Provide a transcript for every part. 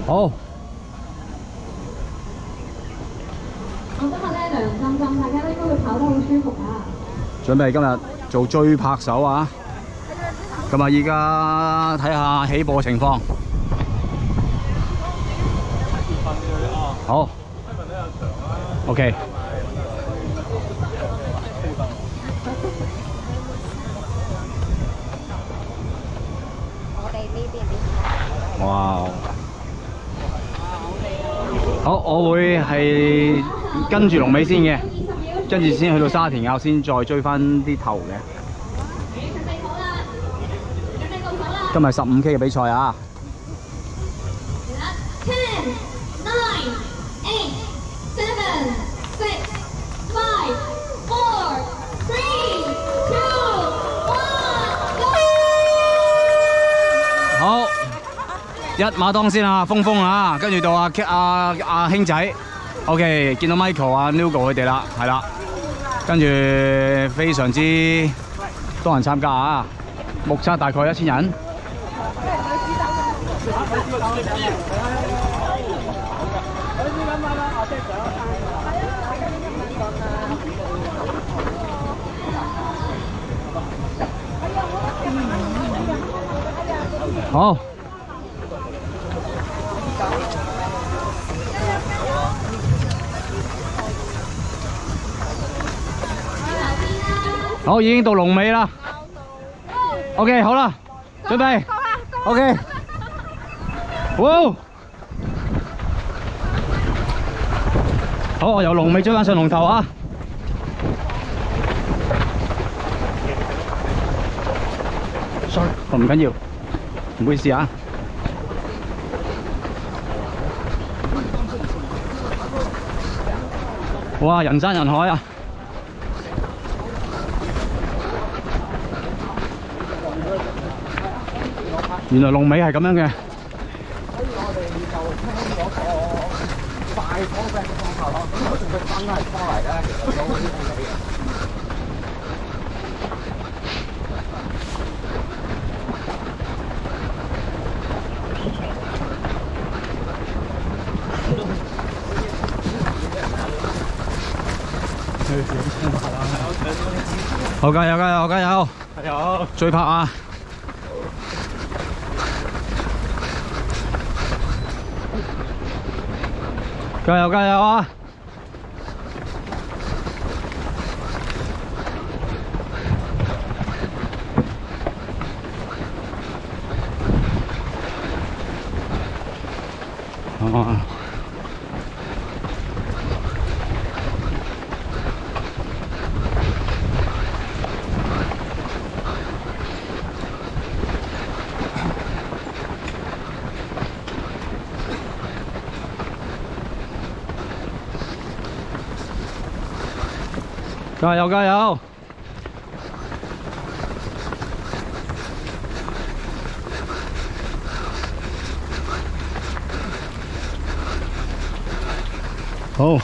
好。我今日咧涼浸浸，大家都應該會跑得好舒服啊！準備今日做追拍手啊！咁啊，依家睇下起步嘅情況。好。OK。我哋呢邊哇！好，我會係跟住龍尾先嘅，跟住先去到沙田坳，先再追翻啲頭嘅。今日15K 嘅比賽啊！10, 9, 8, 7, 6, 5, 4, 3, 2, 1, go！ 好，一馬當先啊，峰啊，跟住到阿兄仔 ，OK， 見到 Michael 啊、Nugo 佢哋啦，係啦，跟住非常之多人參加啊，目測大概1000人。好。好，已經到龍尾啦。OK， 好啦，準備。OK。哇！好，我由龍尾追翻上龍頭啊！唔緊要，唔好意思啊。哇！人山人海啊！原來龍尾係咁樣嘅。所以我哋就聽嗰個快火嘅講頭咯，咁佢仲會真係拖嚟嘅，其實有啲好嘅。好，加油加油加油！加油！追拍啊！加油加油啊！加油加油！好，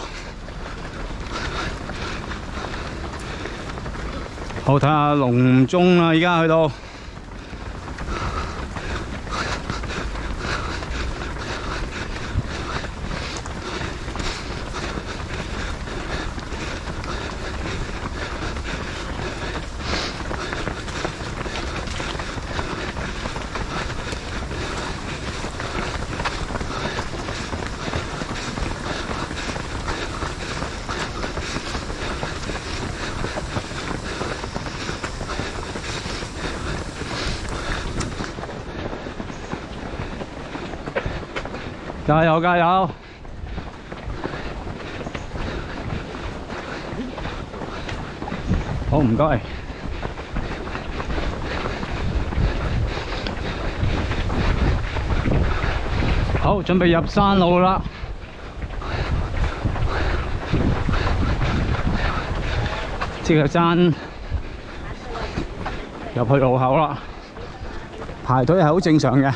好睇下龍鐘啦，而家去到。加油加油！好，唔該。好，準備入山路啦。即係山入去路口啦，排隊係好正常嘅。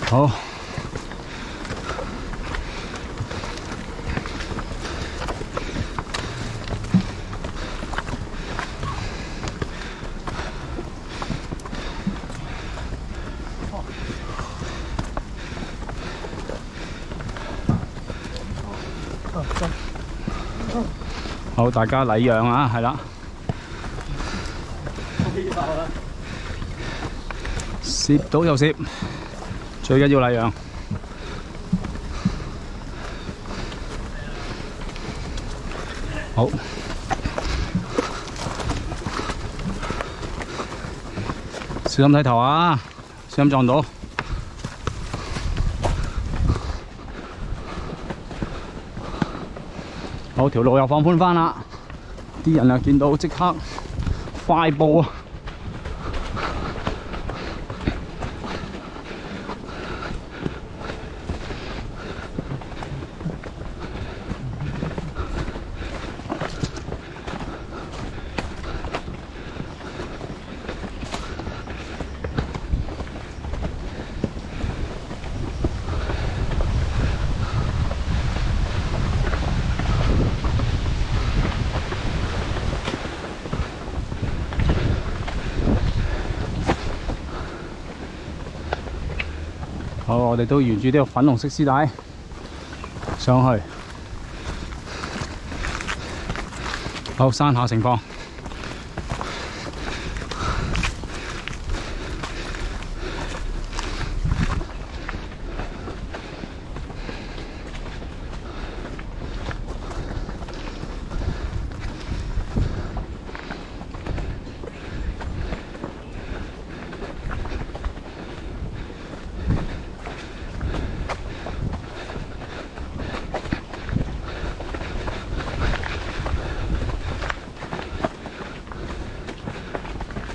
好，好，大家禮讓啊，係啦。攝到就攝，最緊要禮讓。好。小心睇頭啊！小心撞到。好，條路又放寬返啦，啲人啊見到即刻快步啊！好，我哋都沿住呢個粉紅色絲帶上去。好，山下情況。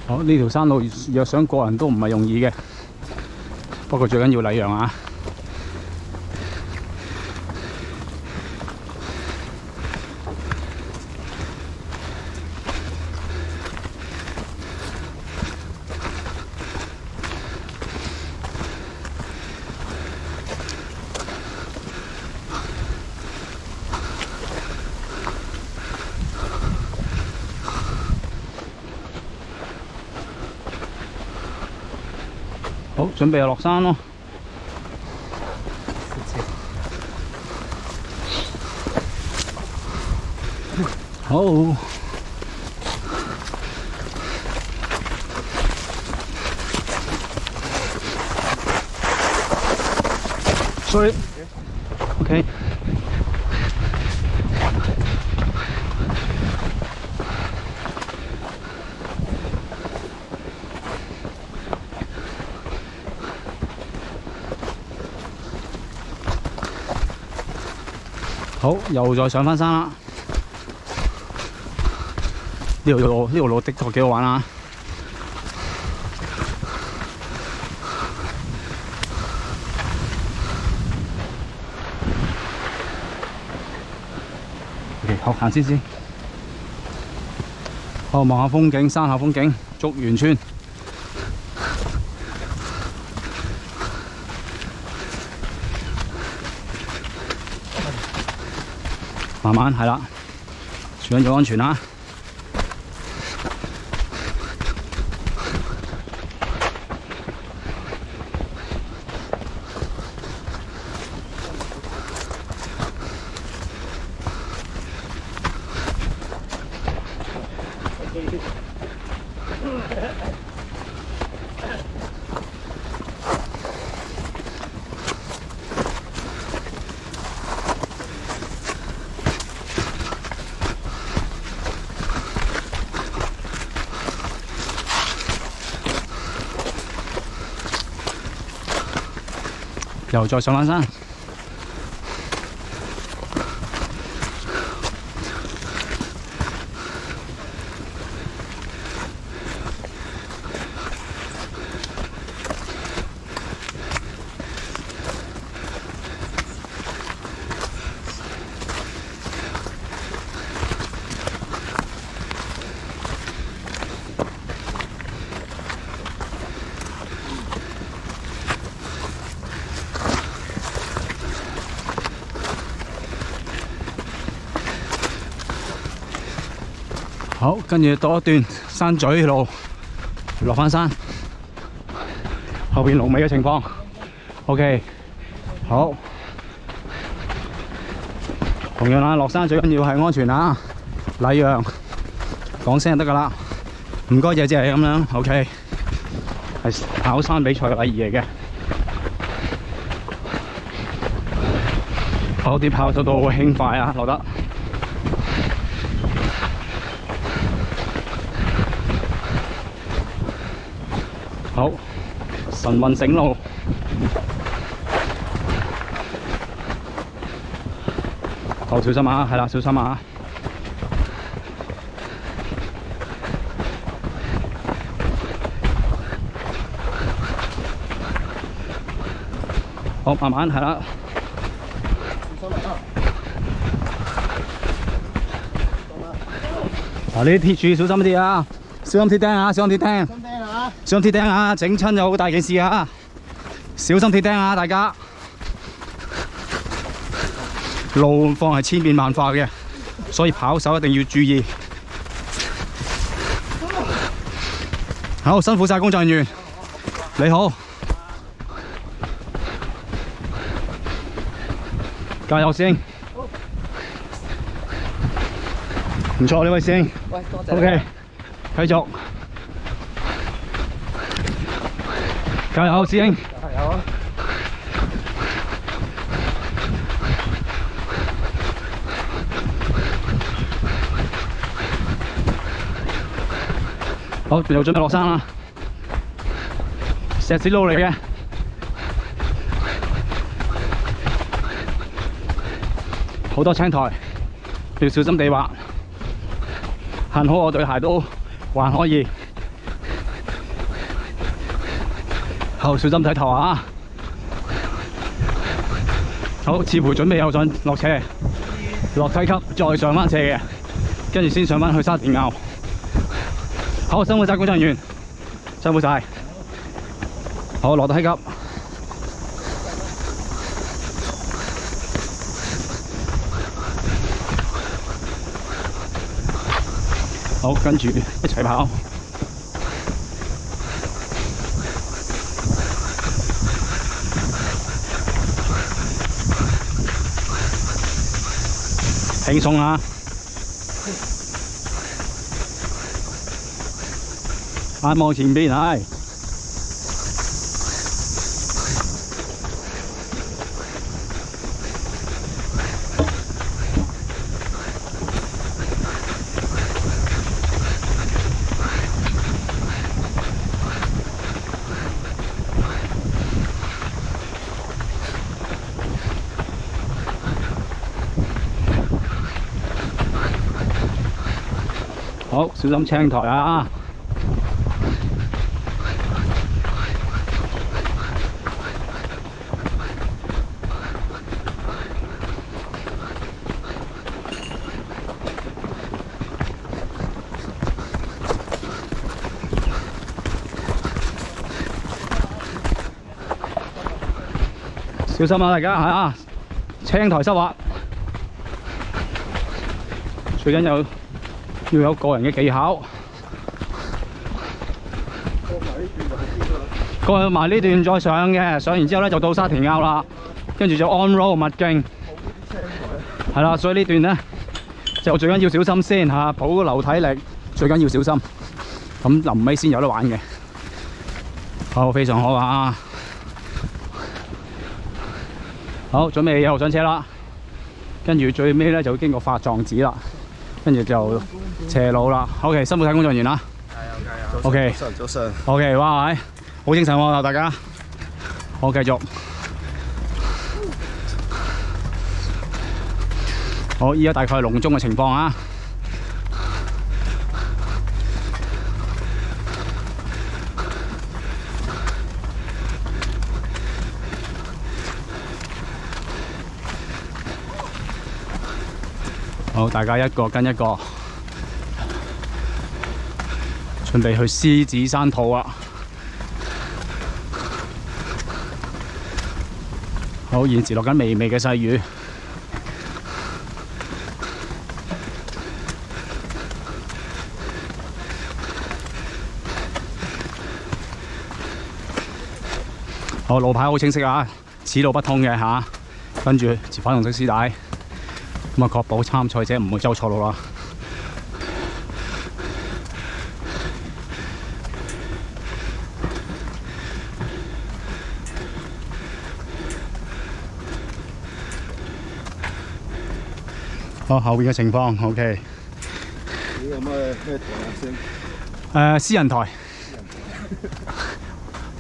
好，呢條山路若想過人都唔係容易嘅，不過最緊要禮讓啊！好，準備落山咯。好。Sorry。OK。好，又再上返山啦！呢條路的確幾好玩啊！好，行先。好，望下風景，山下風景，竹園村。慢慢係啦，最緊要安全啦。又再上返山。好，跟住多一段山咀路落返山，後邊龍尾嘅情況 ，OK， 好。同樣啦，落山最緊要係安全啊！禮讓，講聲就得㗎啦。唔該姐姐咁樣 ，OK， 係跑山比賽嘅禮儀嚟嘅。好啲跑速都好輕快啊，落得。好，晨運醒路。好小心啊，係啦，小心啊！好，慢慢係啦。嗱，呢啲鐵柱小心啲啊！小心鐵釘啊！小心鐵釘！小心鐵釘啊！整親就好大件事啊！小心鐵釘啊！大家路況係千變萬化嘅，所以跑手一定要注意。好，辛苦晒工作人員，你好，加油師兄！唔錯，呢位師兄。喂，多謝。OK， 繼續。加油，師兄！加油啊！好，又準備落山啦。石屎路嚟嘅，好多青苔，要小心地滑。幸好我對鞋都還可以。好，小心睇頭啊！好，似乎準備又想落斜，落梯級再上翻斜嘅，跟住先上翻去沙田坳。好，辛苦晒工作人員，辛苦晒。好，落梯級。好，跟住一齊跑。輕鬆啊！眼望前邊係。好，小心青苔啊！小心啊，大家啊！青苔濕滑，最緊要有個人嘅技巧。過埋呢段再上嘅，上完之後咧就到沙田坳啦，跟住就 on road 麥徑，係啦，所以呢段咧就最緊要小心先嚇，保留體力，最緊要小心。咁臨尾先有得玩嘅。好，非常好啊！好，準備又上車啦，跟住最尾咧就經過發狀寺啦。跟住就斜路啦。OK， 辛苦晒工作人員啦。加油！OK， 早晨。OK， 哇，好精神喎，大家。好，繼續。好，依家大概係龍鐘嘅情況啊。好，大家一個跟一個，準備去獅子山鋪啊！好，現時落緊微微嘅細雨。好，路牌好清晰啊，此路不通嘅嚇，跟住持粉紅色絲帶。咁啊，確保參賽者唔會走錯路啦。好，後邊嘅情況 OK。你有咩台啊？私人台，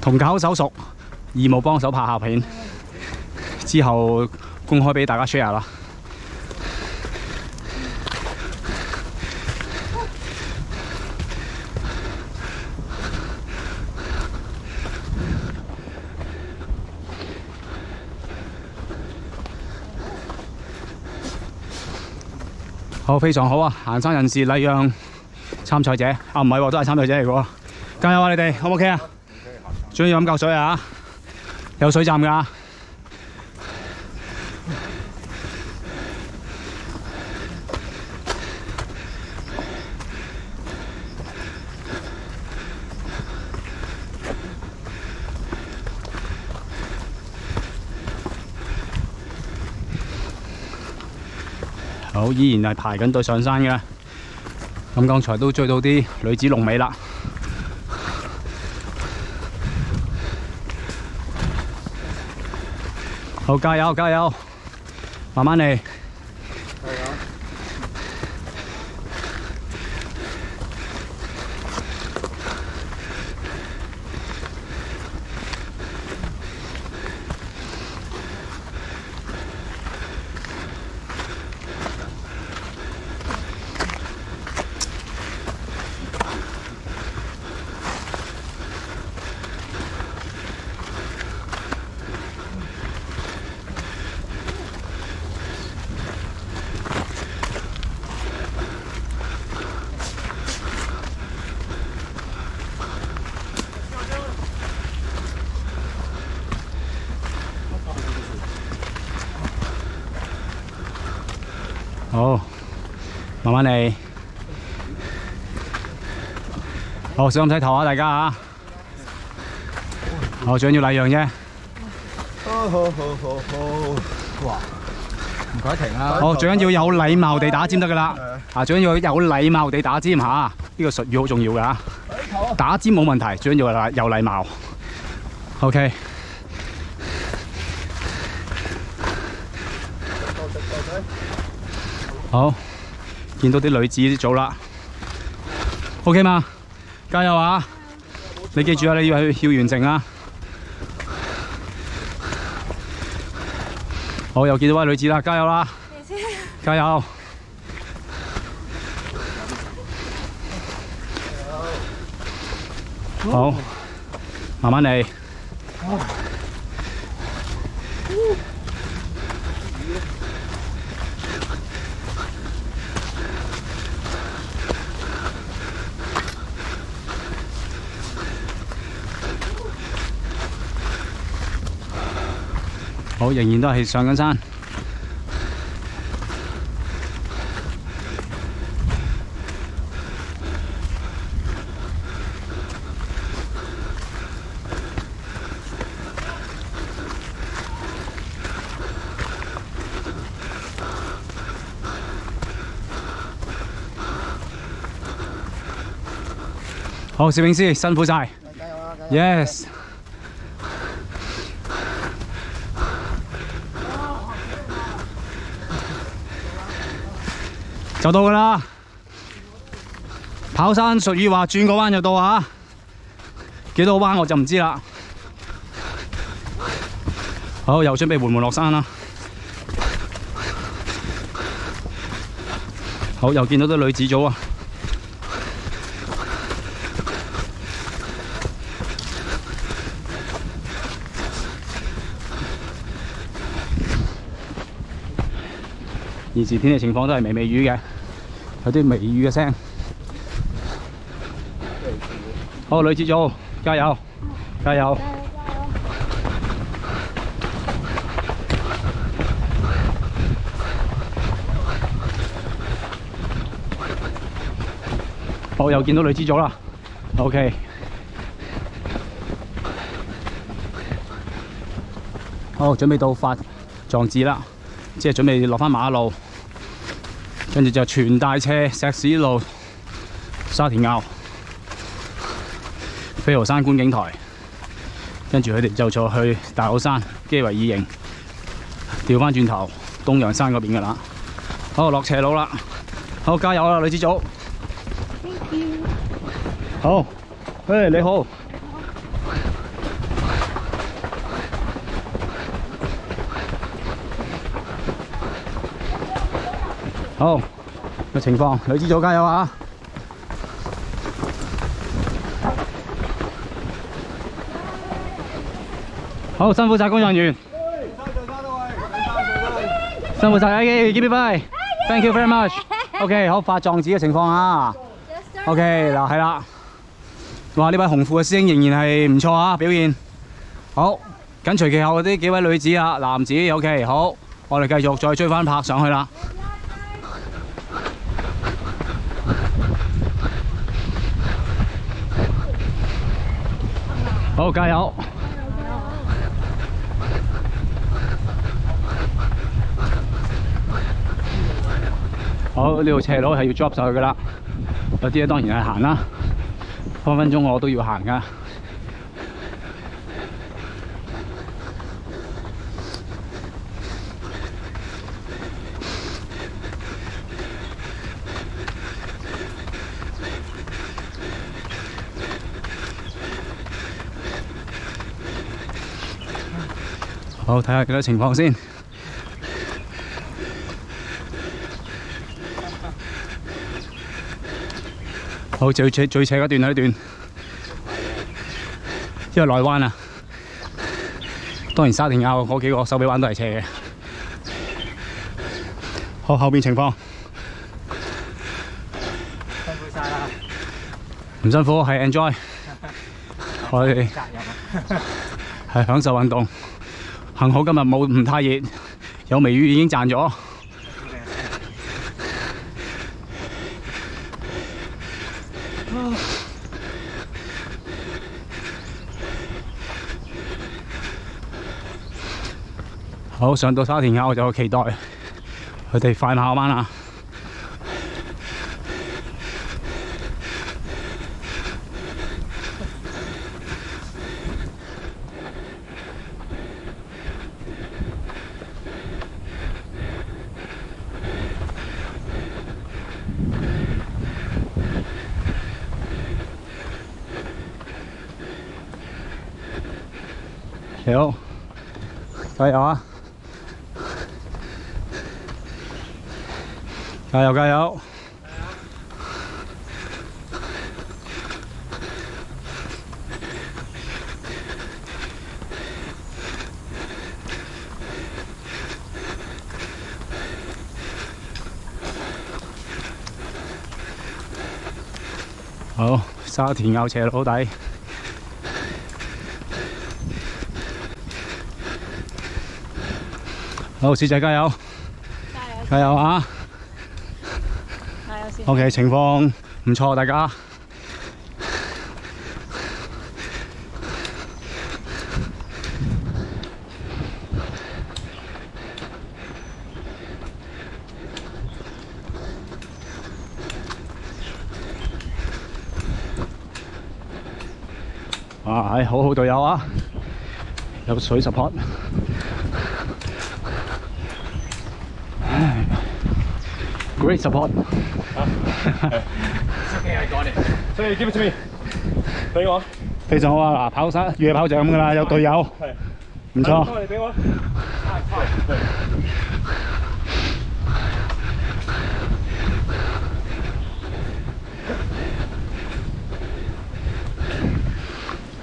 同搞手熟，義務幫手拍下片，之後公開俾大家 share 啦。好，非常好啊！行山人士禮讓參賽者，啊唔係喎，都係參賽者嚟嘅喎，加油啊！你哋 O 唔 OK 啊？最緊要飲夠水啊！有水站㗎。好，依然係排緊隊上山嘅。咁剛才都追到啲女子龍尾啦。好，加油加油，慢慢嚟。好，慢慢嚟。好，使唔使頭啊？大家啊！好，最緊要禮讓啫。好。哇！唔該停啦。好，最緊要有禮貌地打尖得㗎啦。啊，最緊要有禮貌地打尖嚇，呢個術語好重要㗎。打尖冇問題，最緊要有禮貌。OK。好，見到啲女子組啦 ，OK 嘛？加油啊！你記住啊，你要完成啊！好，又見到位女子啦，加油啦！加油！好，慢慢嚟。好，仍然都係上緊山。好，攝影師辛苦晒。Yes。就到㗎啦！跑山術語話轉個彎就到啊！幾多個彎我就唔知啦。好，又準備緩緩落山啦。好，又見到啲女子組啊！現時天氣情況都係微微雨嘅，有啲微雨嘅聲。好，女子組加油，加油！好，又見到女子組啦。OK。好，準備到發壯志啦。即係準備落返馬路，跟住就全大車石屎路沙田坳飛鵝山觀景台，跟住佢哋就坐去大老山基圍二營，調返轉頭東洋山嗰邊㗎啦。好，落斜路啦，好加油啦，女子組。好，誒你好。好嘅情況，女子組加油啊！好，辛苦晒工作人員，辛苦晒，keep it by，thank you very much。OK， 好發狀紙嘅情況啊。OK， 嗱係啦，哇！呢位紅褲嘅師兄仍然係唔錯啊，表現好。緊隨其後嗰啲幾位女子啊，男子 OK， 好，我哋繼續再追翻拍上去啦。好，加油！好，呢條斜路係要 drop 上去噶啦，有啲嘢當然係行啦，分分鐘我都要行噶。好，睇下幾多情況先。好，最斜嗰段呢段，因為內灣啊，當然沙田坳嗰幾個手臂彎都係斜嘅。好，後邊情況。辛苦晒啦！唔辛苦，係 enjoy。我哋係享受運動。幸好今日冇唔太熱，有微雨已經賺咗。好，上到沙田坳我就期待佢哋快馬灣啦。好，加油啊！加油加油！好，沙田坳斜路底。好，師仔加油！加油啊！加油先。OK， 情況唔錯，大家。啊，係好好隊友啊！有水 support。Great support. Okay, I got it. So you give it to me. 俾我。非常好啊！嗱，跑山越野跑就咁噶啦，有隊友。係。唔錯。你俾我。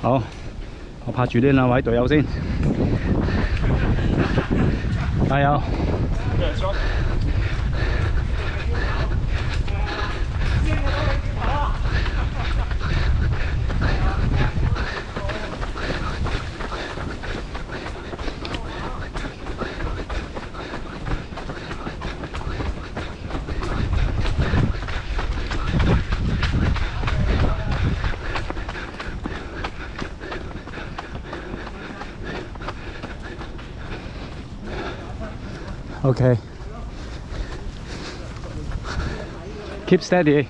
好，我拍住呢兩位隊友先。加油！Okay. Keep steady.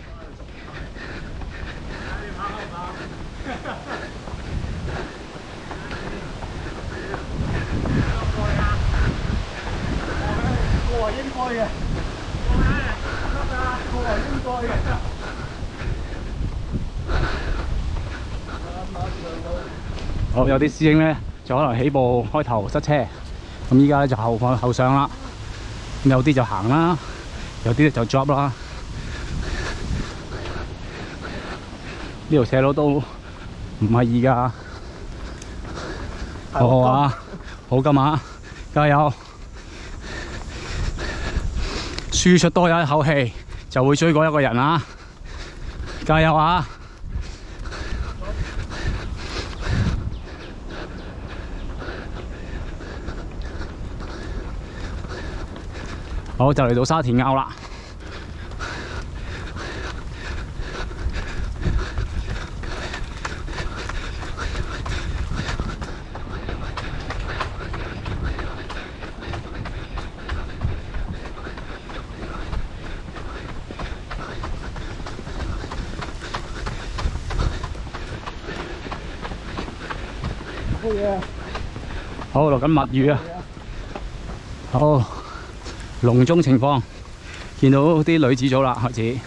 好，有啲師兄咧就可能起步開頭塞車，咁依家咧就後上啦。咁有啲就行啦，有啲就 drop 啦。呢條斜路都唔係易㗎，好好啊，好今晚加油！輸出多有一口氣，就會追過一個人啊！加油啊！好，就嚟到沙田坳啦。好，落緊密雨啊！好，龍中情況，見到啲女子組啦，開始。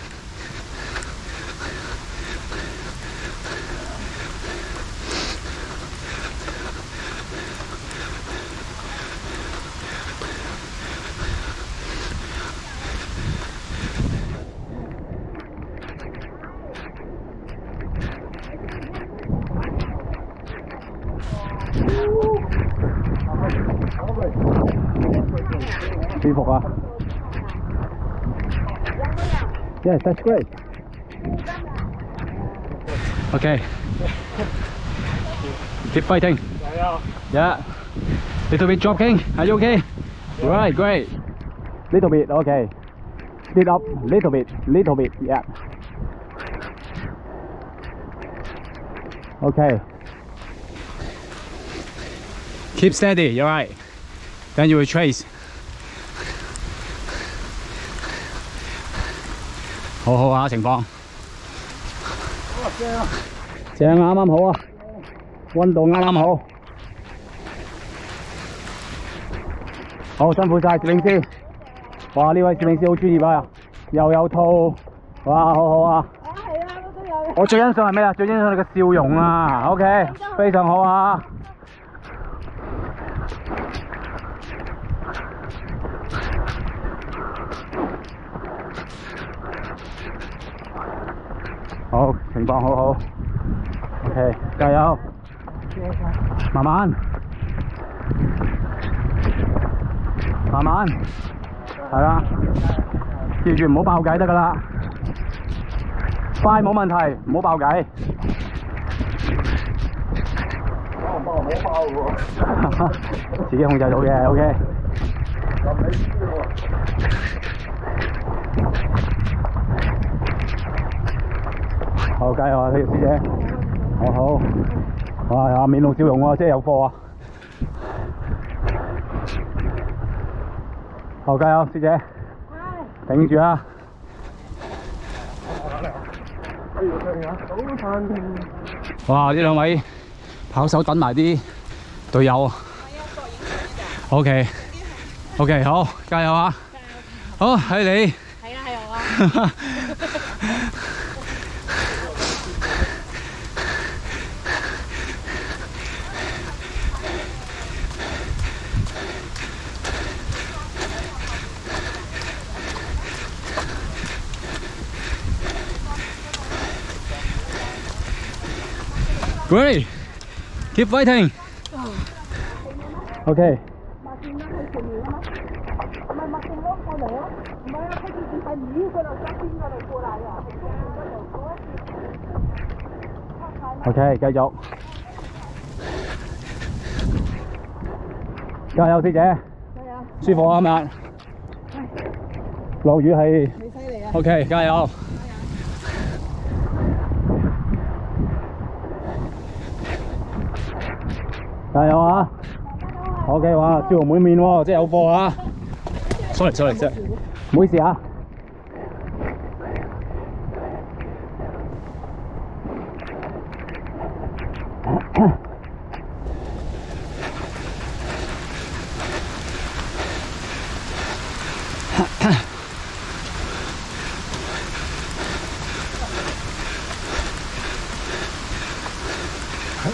舒服啊 ！Yes, that's great. Okay. Keep fighting. Yeah. Little bit dropping. Are you okay? Right, great. Little bit. Okay. Speed up. Little bit. Little bit. Yeah. Okay. Keep steady. You're right. Then you will trace. 好好啊，情況。正啱啱好啊，溫度啱啱好。好辛苦晒攝影師。哇！呢位攝影師好專業啊，又有套，哇，好好啊。係啊，我都有。我最欣賞係咩啊？最欣賞你嘅笑容啊。OK， 非常好啊。好，情況好好 ，OK， 加油，慢慢，慢慢，係啦，記住唔好爆偈得㗎啦，快冇問題，唔好爆偈。唔好爆喎，自己控制到嘅 ，OK。好，加油啊，呢個師姐！好好，哇，面露笑容喎，即係有貨啊！好，加油，師姐！頂住啊！哇！呢兩位跑手等埋啲隊友啊！OK， 好，加油啊！好，係你。係啊，係我啊！Great, keep fighting. OK。OK， 繼續。加油，師姐！加油！舒服啊，今日。落雨係。你犀利啊 ！OK， 加油！加油啊 ！OK， 哇，笑容滿面喎，真係有貨啊 ！sorry， 唔好意思啊。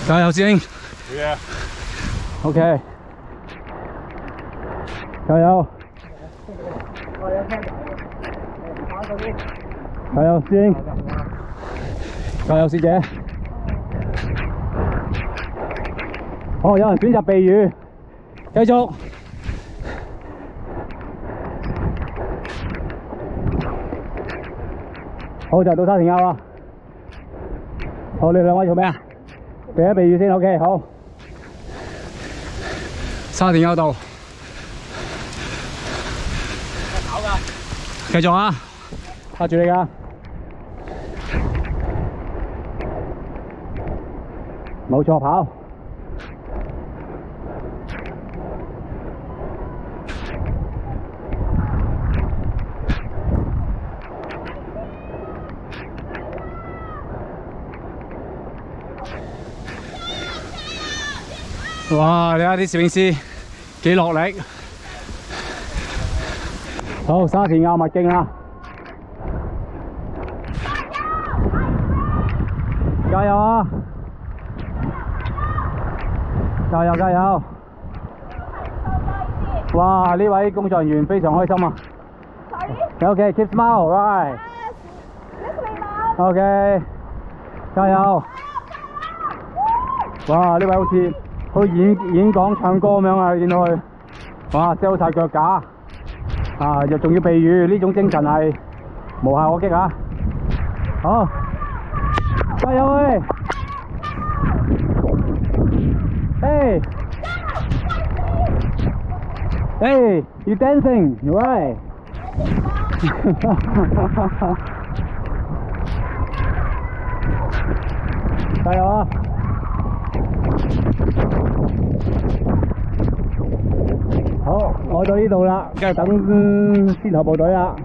加油，師兄！ Yeah. OK， 加油！加油，師兄！加油，師姐！哦，有人選擇避雨，繼續。好，就到沙田坳啦。好，你兩位做咩啊？避一避雨先 ，OK， 好。沙田坳道。繼續啊！拍住你㗎。冇錯，跑。哇！你睇啲攝影師幾落力。好，沙田坳麥徑啦！加油啊！加油加油！哇！呢位工作人員非常開心啊！ OK， keep smile， right。OK， 加油！哇！呢位好似演講唱歌咁樣啊！見到佢，哇 ，sell 晒腳架。啊！又仲要避雨，呢種精神係無懈可擊啊！好，加油喂！Hey! Hey! You dancing? You right? 加油啊！好，我到呢度啦，跟住等先頭部隊啦。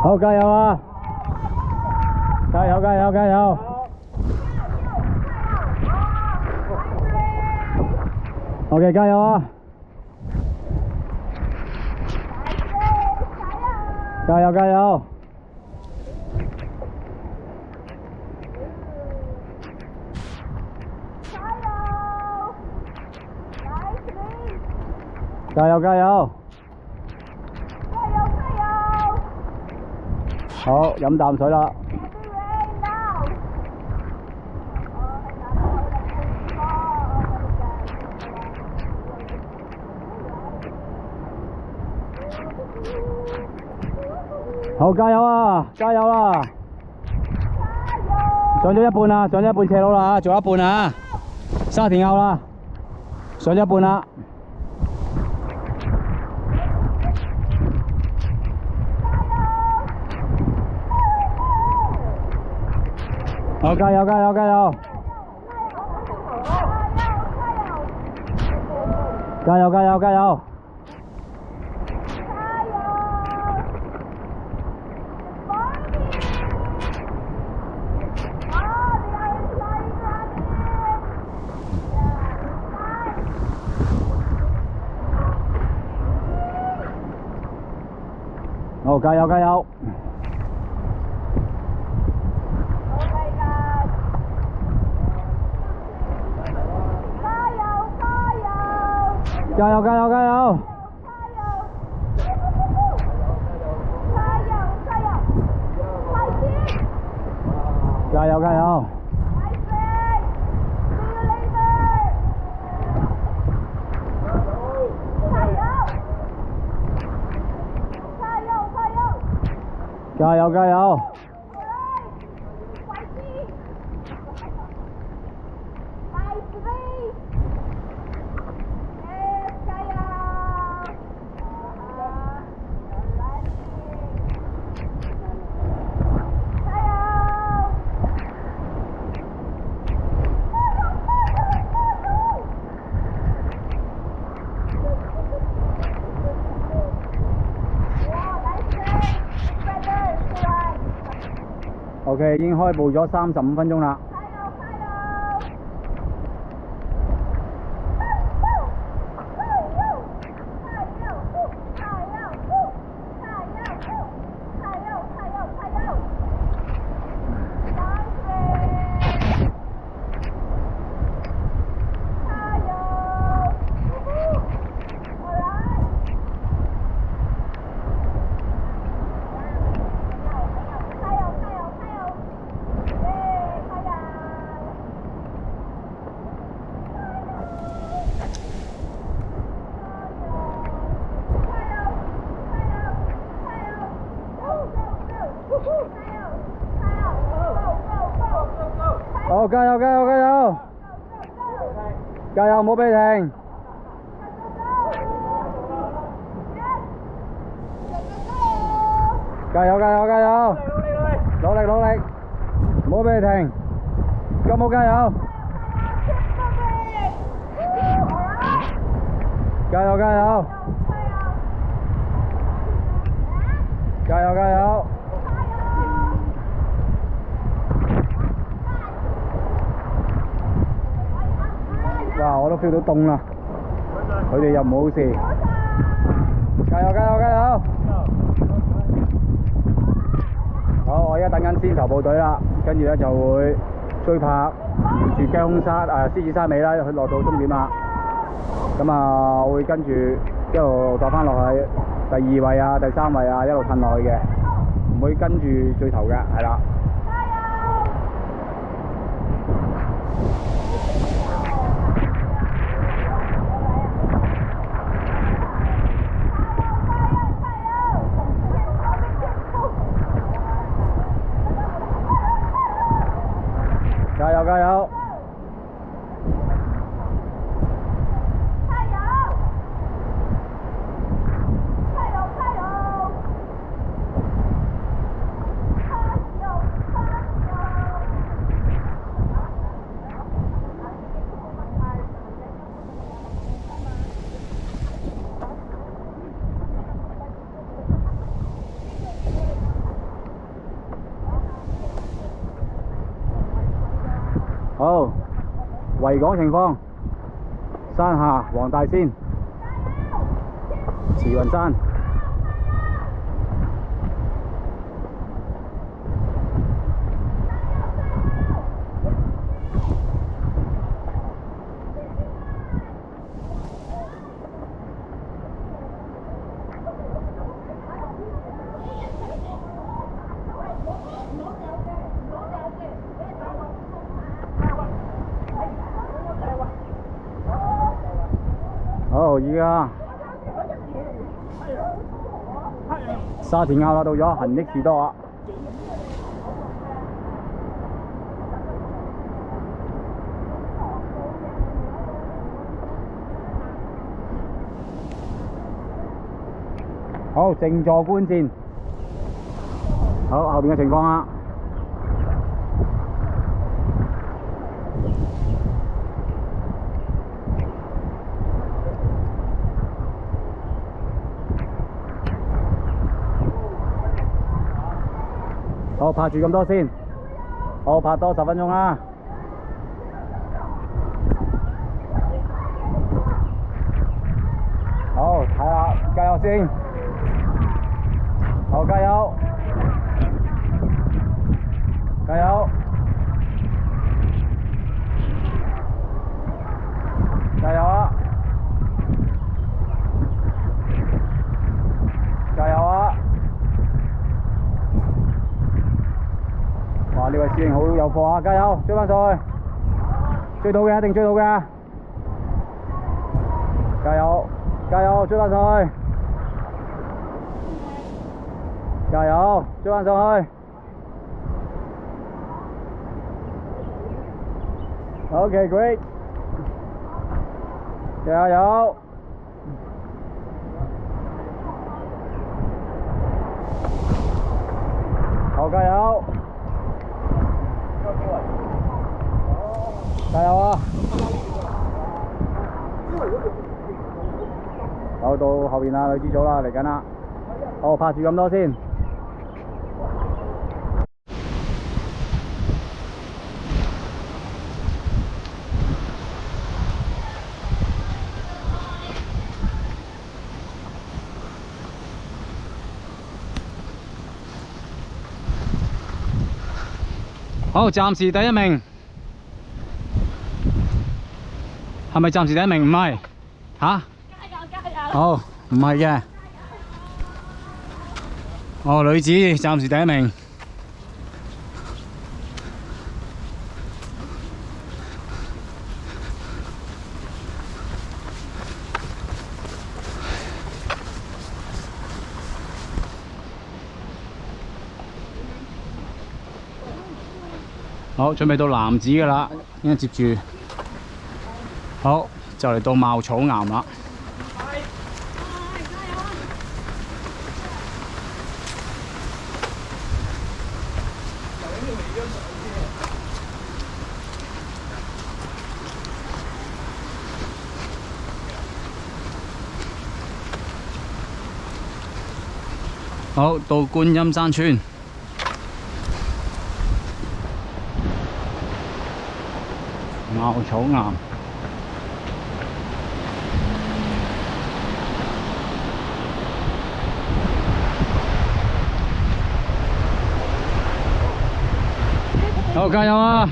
好，加油啊！加油加油加油 ！OK， 加油啊！加油加油！加油加油！好，飲啖水啦。好，加油啊！加油啦！上咗一半啦，上咗一半斜路啦，仲有一半啊！沙田坳啦，上咗一半啦。好，加油加油加油！加油加油加油！好，加油加油！加油加油加油！加油加油！加油加油！OK， 已經開步咗35分鐘啦。好，加油加油加油！加油，唔好俾停！加油加油加油！努力努力，唔好俾停！金毛加油！加油加油！加油加油！哇！我都 feel 到凍啦，佢哋又冇事。加油加油加油！好，我而家等緊先頭部隊啦，跟住咧就會追拍，沿住雞胸山獅子山尾啦，去落到終點啦。咁啊，我會跟住一路墮翻落去第2位啊、第3位啊，一路褪落去嘅，唔會跟住最頭嘅，係啦。加油加油！好，維港情況，山下黃大仙、慈雲山。好，而家沙田坳啦，到咗恒益士多啊！好，靜坐觀戰。好，後邊嘅情況啊！好，拍住咁多先，我拍多10分鐘啦。好，睇下，加油先。好，加油！加油！加油啊！加油啊！哇！呢位師兄好有貨啊！加油，追翻上去，追到嘅，一定追到嘅。加油，加油，追翻上去。加油，追翻上去。OK, great。加油。好，加油。加油啊！好，到後邊啦，女子組啦，嚟緊啦。好，拍住咁多先。好，暫時第1名。係咪暫時第1名？唔係，吓？加油加油！好，唔係嘅。哦，女子暫時第1名。好，準備到男子㗎啦，應該接住。好，就嚟到茂草岩啦。好，到觀音山村。茂草岩。好，加油啊！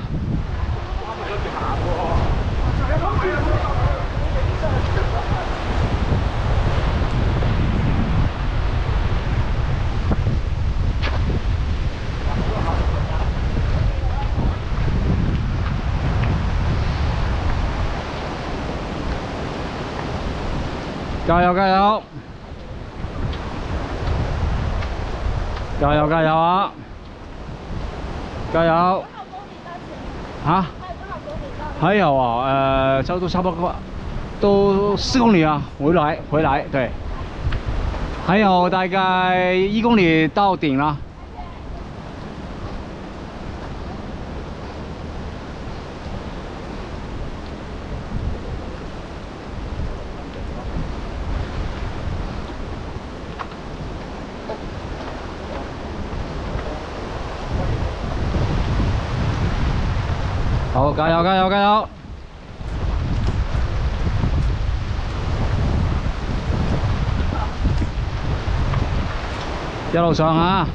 加油加油！加油加油啊！加油！啊？还有啊，差不多都4公里啊，回来，对，还有大概1公里到顶了。好，加油加油加油！一路上啊，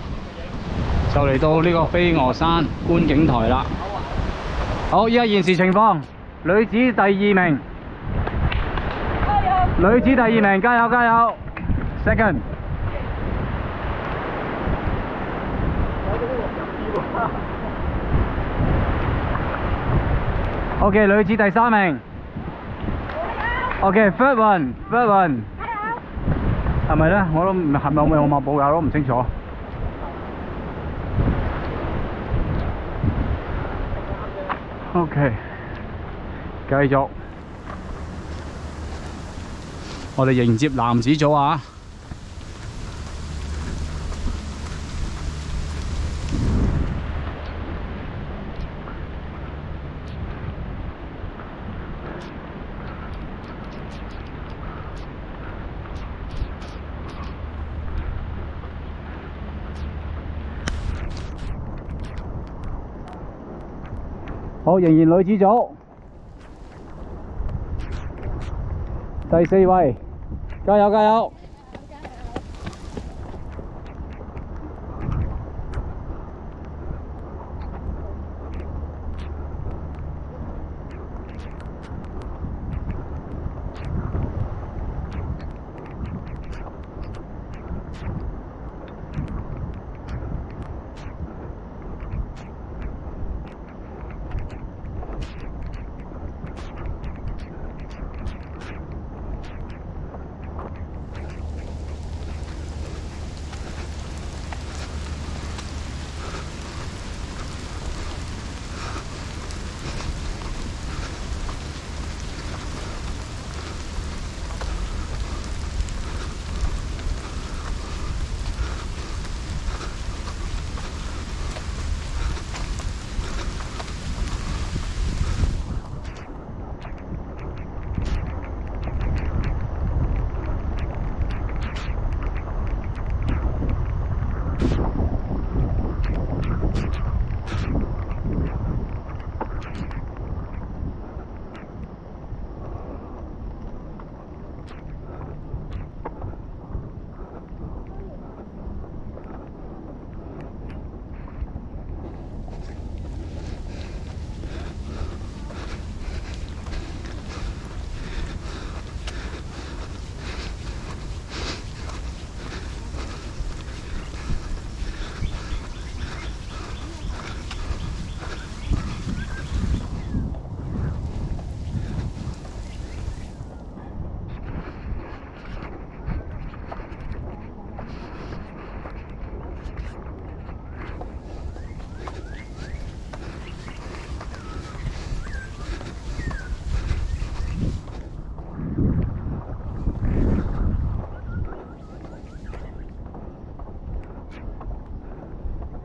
就嚟到呢個飛鵝山觀景台啦。好，依家現時情況，女子第2名，女子第2名，加油加油 ！Second。OK， 女子第3名。OK，third one，third one。係咪咧？我都係咪我冇報有都唔清楚。OK， 繼續，我哋迎接男子組啊！好，仍然女子組，第4位，加油加油！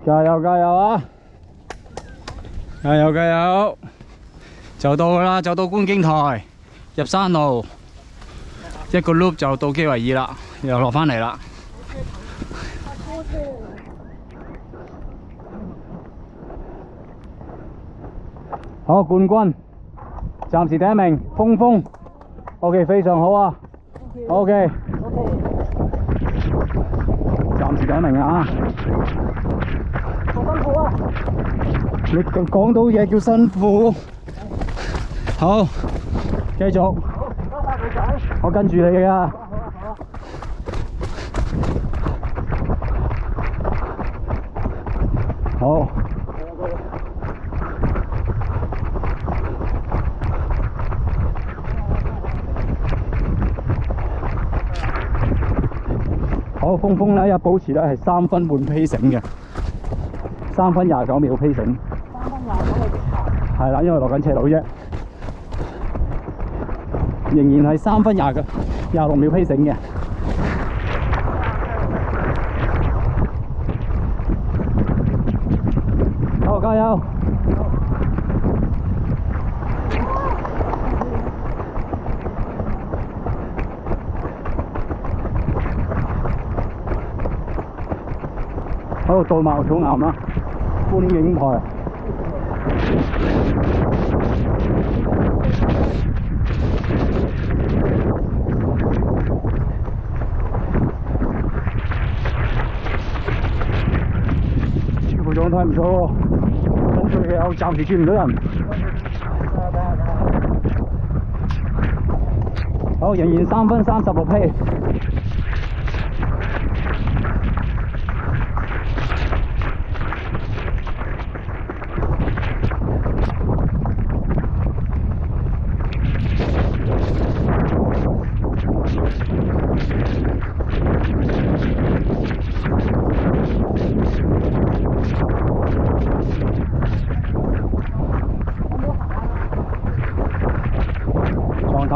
加油加油啊！加油加油！就到啦，就到觀景台，入山路，一個 loop 就到基維爾啦，又落返嚟啦。好，冠軍，暫時第一名，峰峰 ，OK， 非常好啊 ，OK， 暫時第一名啊，好辛苦啊！你講到嘢叫辛苦，好，繼續，我跟住你啊。好。好，峰峰咧，一保持咧係3分半 pacing 嘅，3分29秒 pacing。3分29秒係啦，因為落緊斜路啫，仍然係3分26秒 pacing 嘅。好，加油！好，到茅草岩啦，觀景台。呢個狀態唔錯喎，跟住又暫時見唔到人。好，仍然3分36 P。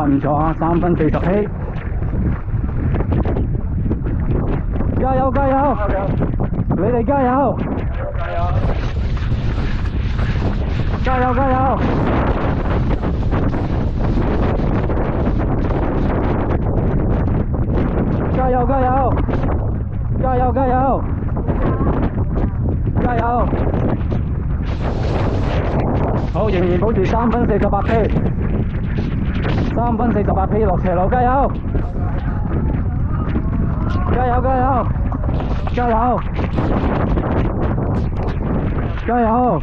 唔錯啊，3分40 P， 加油加油！你哋加油！加油加油！加油加油！加油加油！加油！好，仍然保持3分48 P。3分48 P 落斜路，加油！加油加油！加油！加油！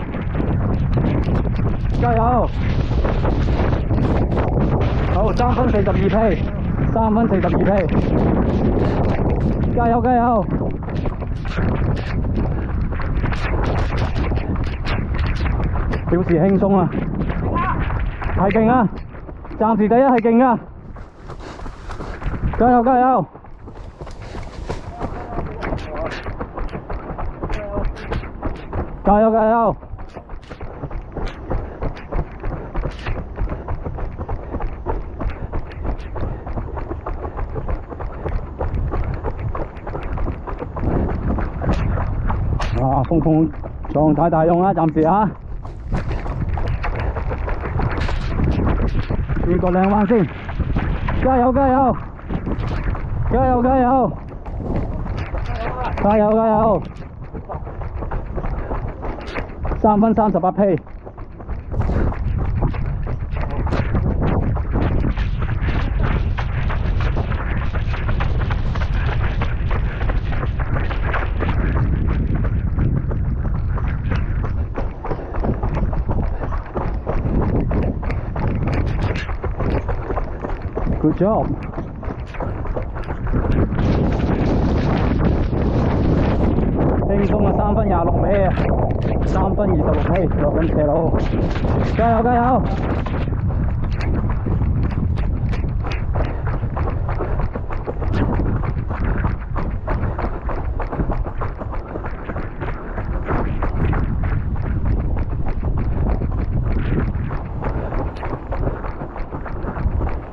加油！好，3分42 P，3分42 P， 加油加油！表示輕鬆啊，係勁啊！暫時第一係勁㗎，加油加油！加油加油！啊，峰峰狀態大用啦，暫時啊！轉個靚彎先，加油加油！加油加油！加油加油！3分38 P。Good job！ 輕鬆啊，3分26 P， 3分26 P， 落緊斜路，加油加油！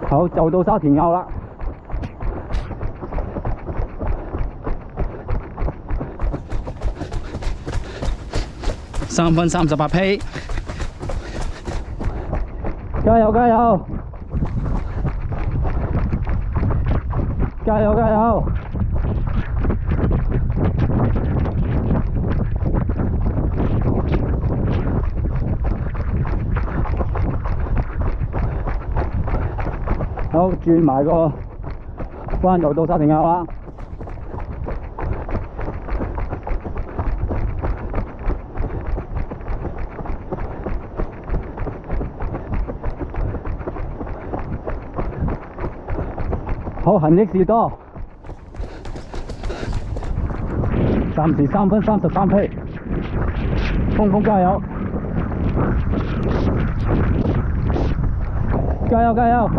好，就到沙田坳啦。3分38匹，加油加油！加油加油！好，轉埋個彎道到沙田坳啦。好，行益士多，暫時3分33匹，峰加油！加油加油！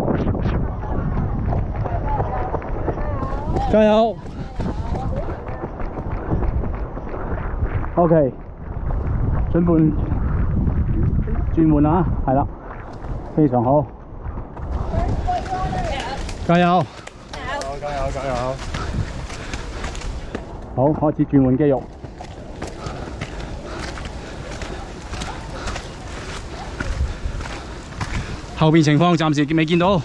加油 ！OK， 準備轉換啦，係啦，非常好，加油！加油加油！好，開始轉換肌肉。後邊情況暫時未見到。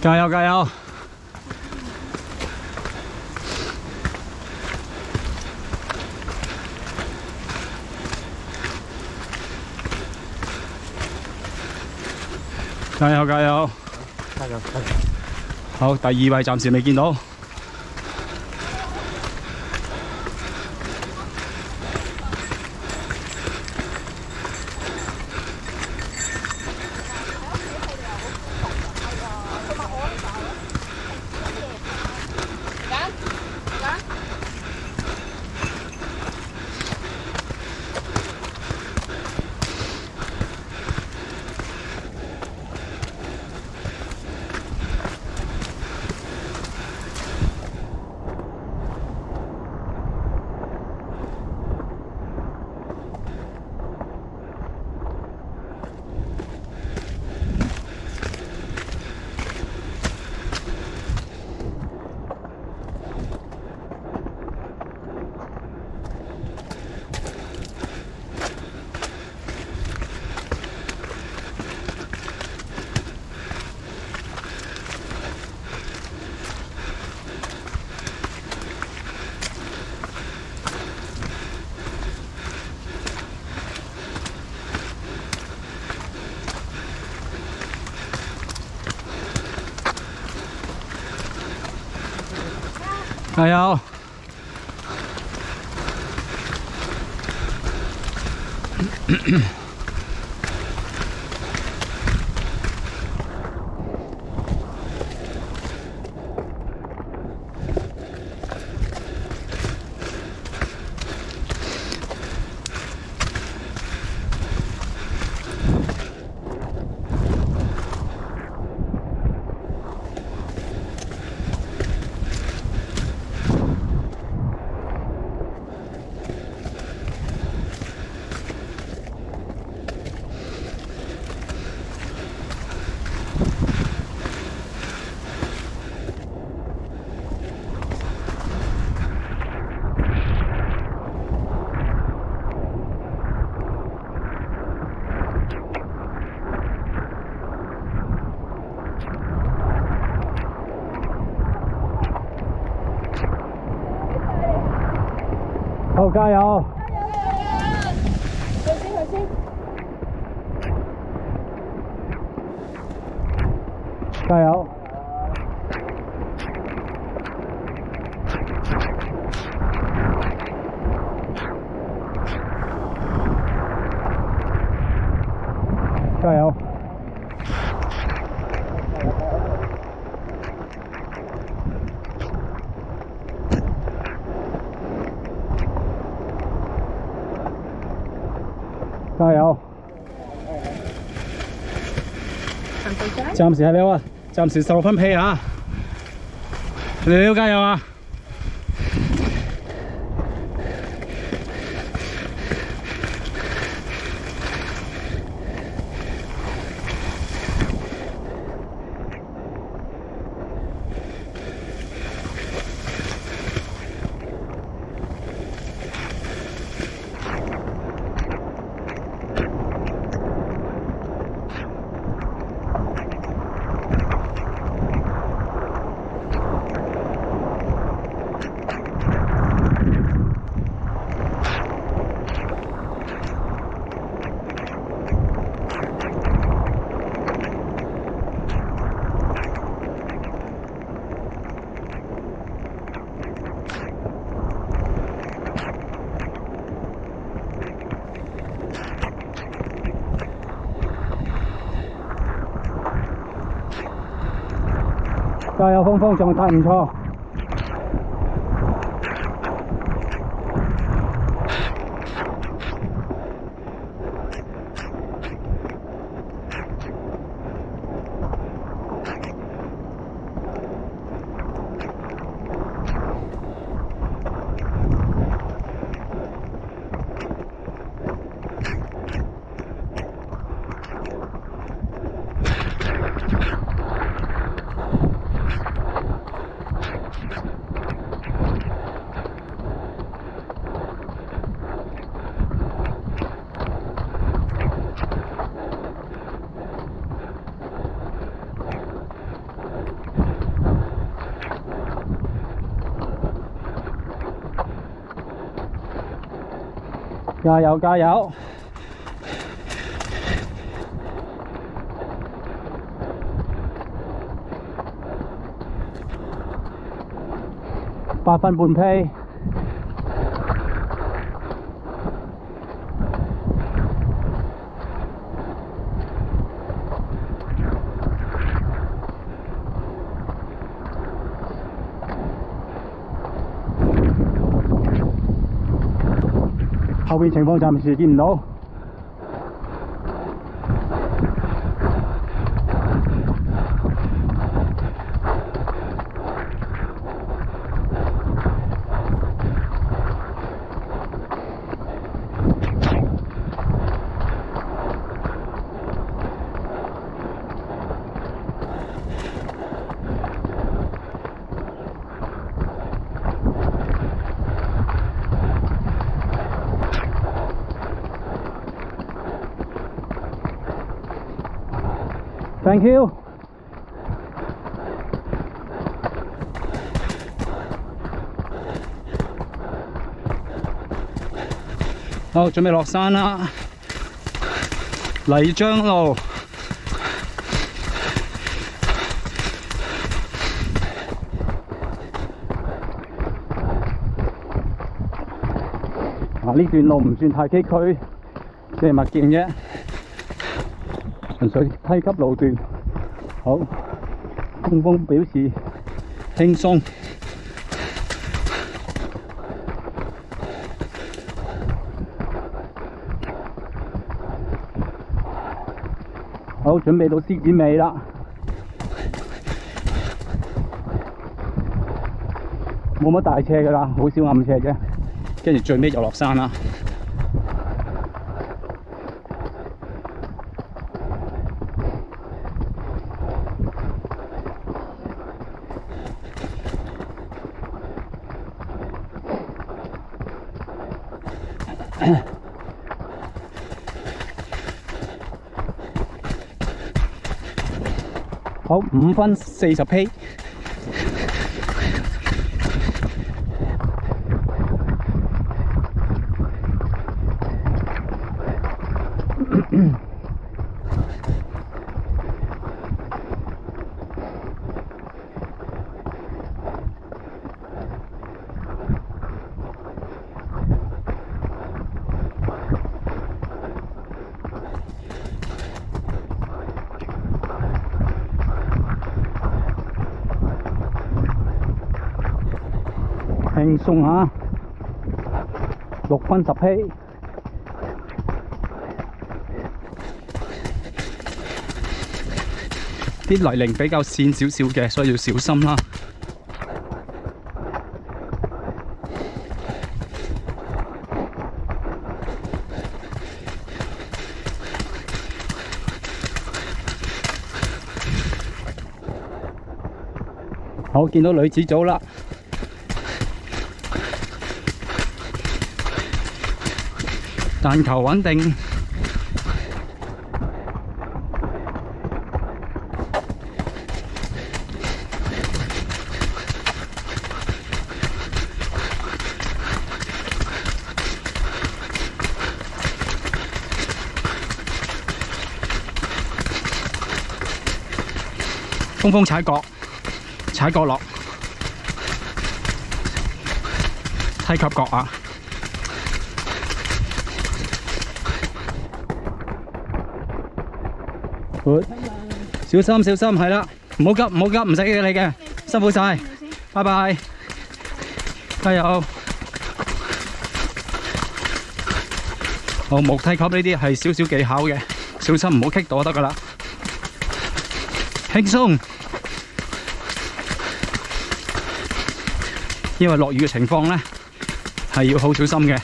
加油加油！加油加油！加油加油！好，第2位暫時未見到。加油！好，加油！加油！加油！加油！上暫時係你啊，暫時16分屁啊！你哋都加油啊！加油，峰峰狀態唔錯。加油加油！8分半屁。後邊情況暫時見唔到。Thank you。好，準備落山啦！麗江路。呢段路唔算太崎嶇，即係物件啫。純粹梯級路段，好，峰峰表示輕鬆。好，準備到獅子尾啦，冇乜大斜㗎啦，好少暗斜啫，跟住最尾就落山啦。好，5分40屁。輕鬆下，6分10屁。啲泥濘比較跣少少嘅，所以要小心啦。好，見到女子組啦，彈球穩定。峰峰踩角落，梯級角啊！小心，係啦，唔好急，唔使嘅你嘅，辛苦晒，拜拜，加油！好，木梯級呢啲係少少技巧嘅，小心唔好棘到就得噶啦，輕鬆。因為落雨嘅情況呢，係要好小心嘅，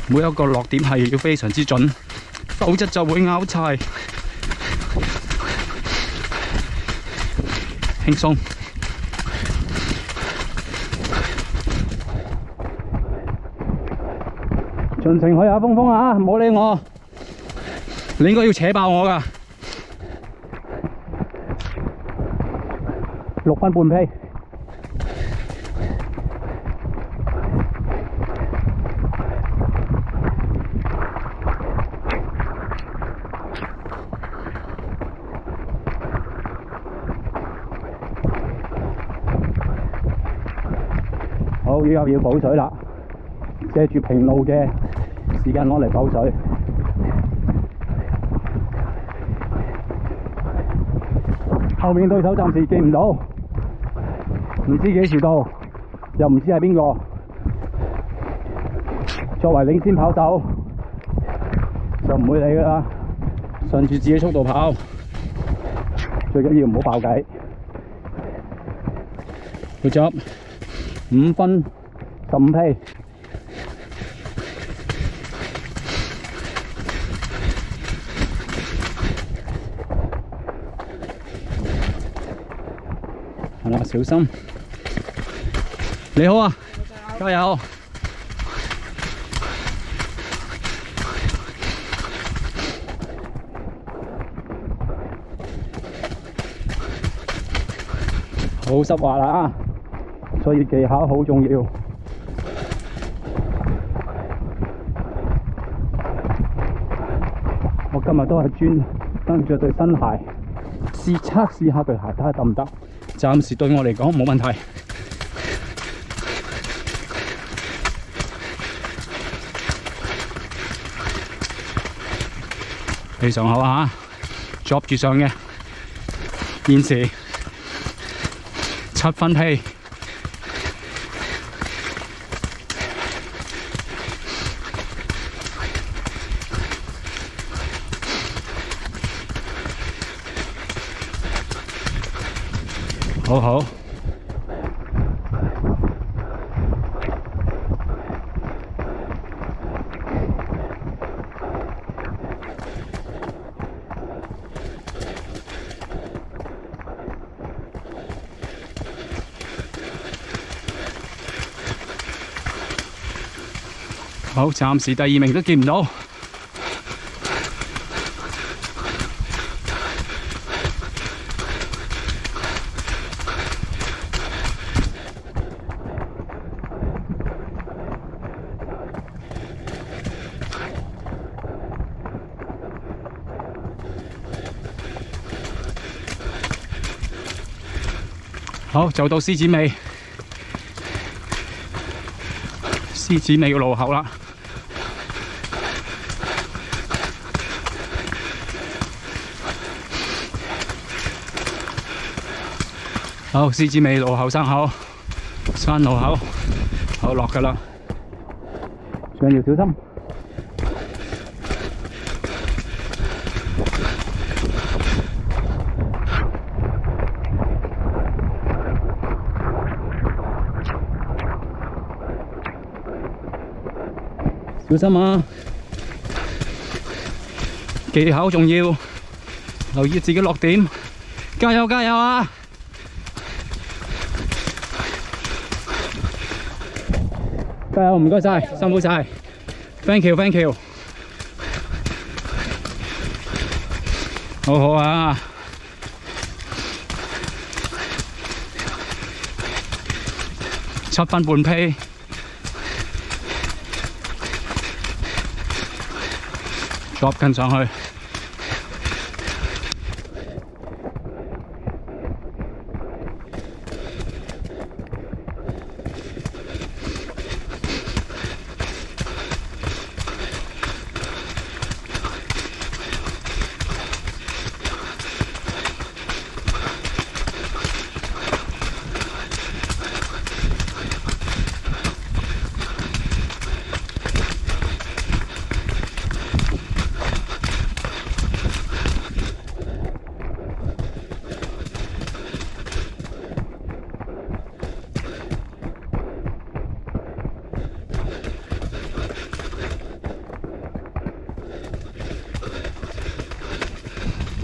每一個落點係要非常之準，否則就會拗柴。輕鬆，盡情去啊，峰峰啊，唔好理我，你應該要扯爆我㗎，6分半批。好，依家要補水啦，借住平路嘅時間攞嚟補水。後面對手暫時見唔到，唔知幾時到，又唔知係邊個。作為領先跑手，就唔會理㗎啦，順住自己速度跑，最緊要唔好爆計。Good job。5分15批，係啦，小心！你好啊，加油！好濕滑啦！所以技巧好重要。我今日都係專登着對新鞋，測試下對鞋睇下得唔得。暫時對我嚟講冇問題。非常好啊 ，drop 住上嘅，現時7分批。好好，好，暫時第2名都見唔到。好，就到獅子尾，獅子尾嘅路口啦。好，獅子尾路後山口，山路口，好落㗎啦，最緊要小心。小心啊！技巧重要，留意自己落點，加油加油啊！加油，唔該晒，辛苦晒 ，thank you thank you， 好好啊！7分半批。drop 緊上去，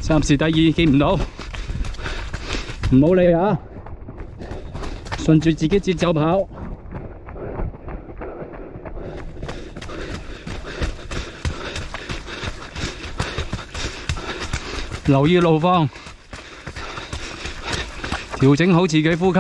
暫時第2見唔到，唔好理啊，順住自己節奏跑。留意路況，調整好自己呼吸。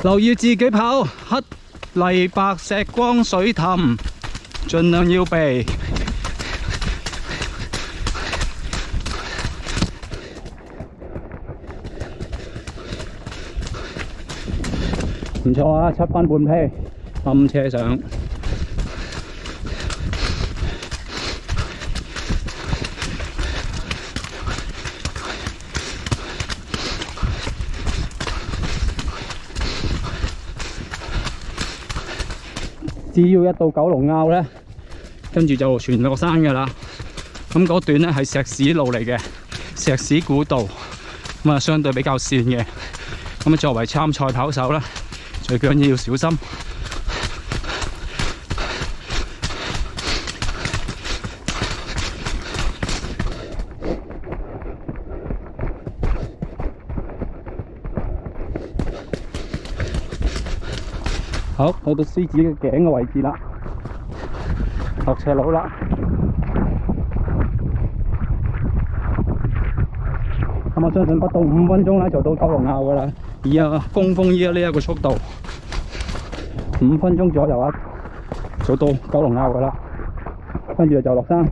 留意自己跑，黑泥白石光水氹，盡量要避。唔錯啊，7分半批，暗車上。只要一到九龍坳呢，跟住就全落山㗎啦。咁嗰段呢係石屎路嚟嘅，石屎古道，咁啊相對比較跣嘅。咁作為參賽跑手呢，最緊要小心。好，去到獅子嘅頸嘅位置啦，落斜路啦。咁我相信不到5分鐘咧就到九龍坳噶啦。以啊風風依家呢一個速度，5分鐘左右啊，就到九龍坳噶啦。跟住就落山。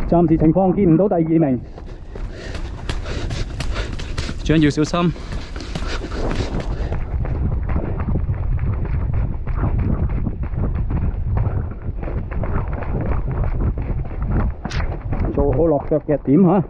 暫時情況見唔到第2名，最緊要小心。做好落腳嘅點嚇。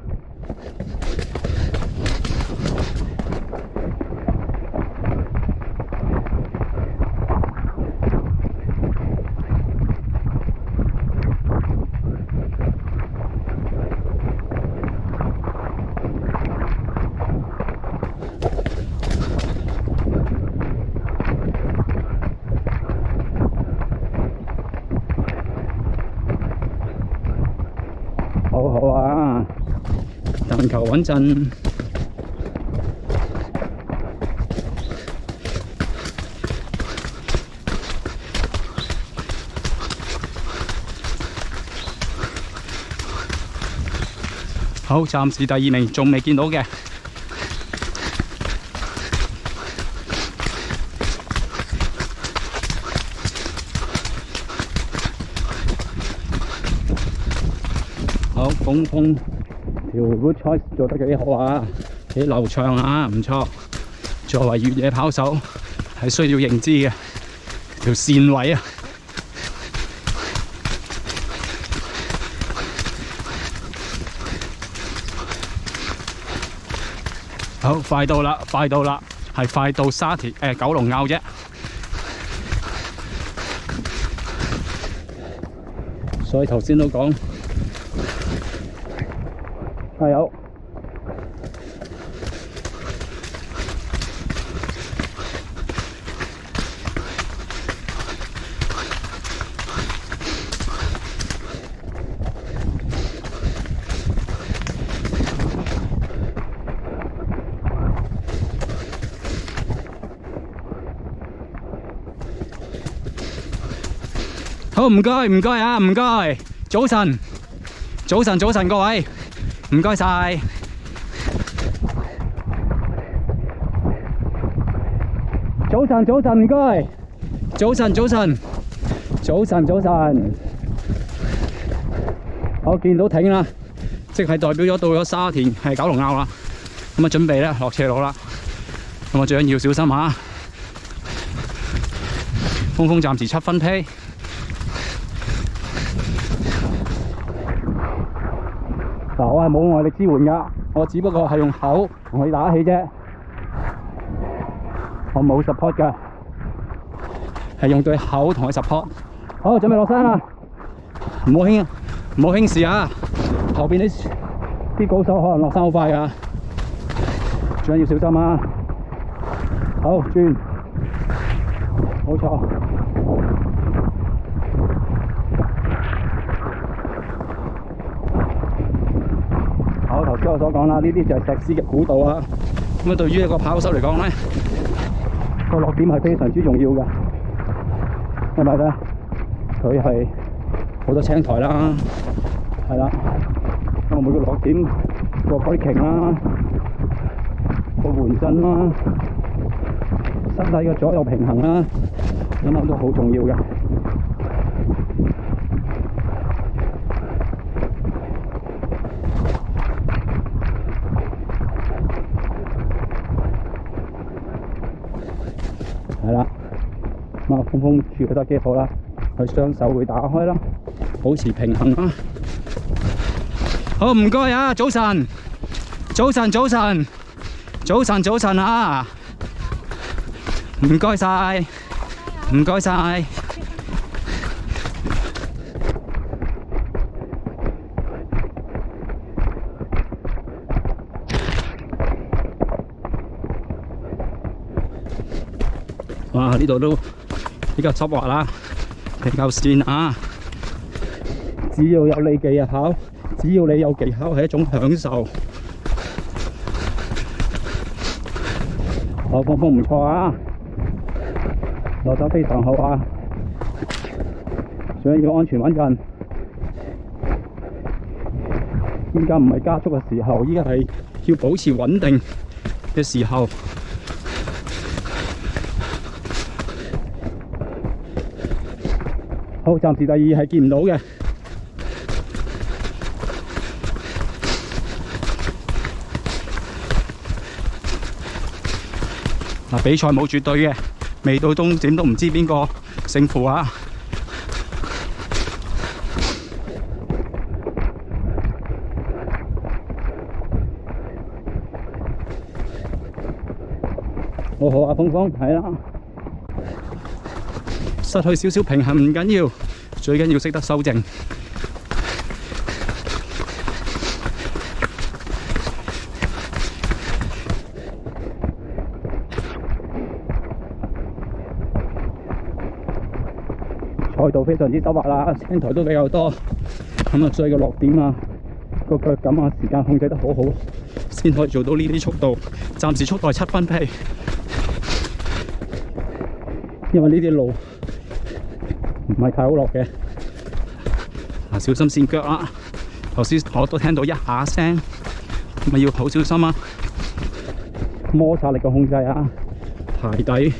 好好啊，但求穩陣。好，暫時第2名仲未見到嘅。峰峰條 route choice 做得幾好啊，幾流暢啊，唔錯。作為越野跑手係需要認知嘅條線位啊。好，快到啦，快到啦，係快到九龍坳啫。所以頭先都講，加油！好，唔該唔該啊，唔該。早晨，早晨，早晨，各位，唔該晒。早晨，早晨，唔該。早晨，早晨，早晨，早晨。我見到停啦，即係代表咗到咗沙田係九龍坳啦。咁啊，準備咧落斜路啦。咁啊，最緊要小心嚇。峰峰暫時7分披。嗱，我係冇外力支援㗎，我只不過係用口同佢打氣啫，我冇 support 㗎，係用對口同佢 support。好，準備落山啦，唔好輕視啊！後邊啲高手可能落山好快㗎，最緊要小心啊！好，轉，冇錯。頭先我所講啦，呢啲就係石屎嘅古道啊。咁啊，對於一個跑手嚟講咧，個落點係非常之重要嘅，因為咧佢係好多青苔啦，係啦。咁每個落點個 braking 啦，個緩震啦，身體嘅左右平衡啦，咁都好重要嘅。係啦，咁啊，峰峰處理得幾好啦，佢雙手會打開啦，保持平衡啦。好，唔該啊，早晨，早晨，早晨，早晨，早晨啊，唔該晒，唔該晒。哇！呢度都比較濕滑啦，比較跣啊！只要有利技巧，只要你有技巧，係一種享受。好，峰峰唔錯啊，落手非常好啊！最緊要安全穩陣。依家唔係加速嘅時候，依家係要保持穩定嘅時候。好，暫時第二係見唔到嘅。嗱，比賽冇絕對嘅，未到終點都唔知邊個勝負啊！好好啊，峰峰，係啦。失去少少平衡唔緊要，最緊要識得修正。賽道非常之濕滑啦，青苔都比較多，咁啊，所以個落點啊、個腳感啊、時間控制得好好，先可以做到呢啲速度。暫時速度係7分披，因為呢啲路唔係太好落嘅，小心跣腳啊！頭先我都聽到一下聲，咪要好小心啊！摩擦力嘅控制啊，鞋底。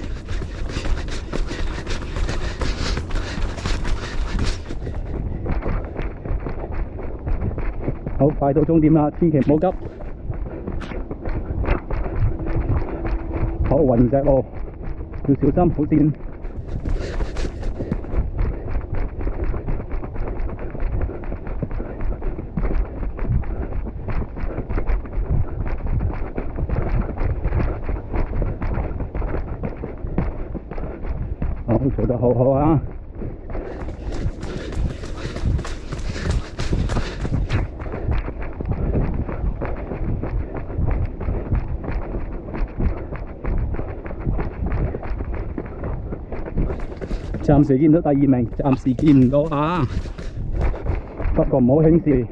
好，快到終點啦，千祈唔好急。好，雲石路要小心，好跣。好，做得好好啊！暫時見到第二名，暫時見唔到啊！不過唔好輕視。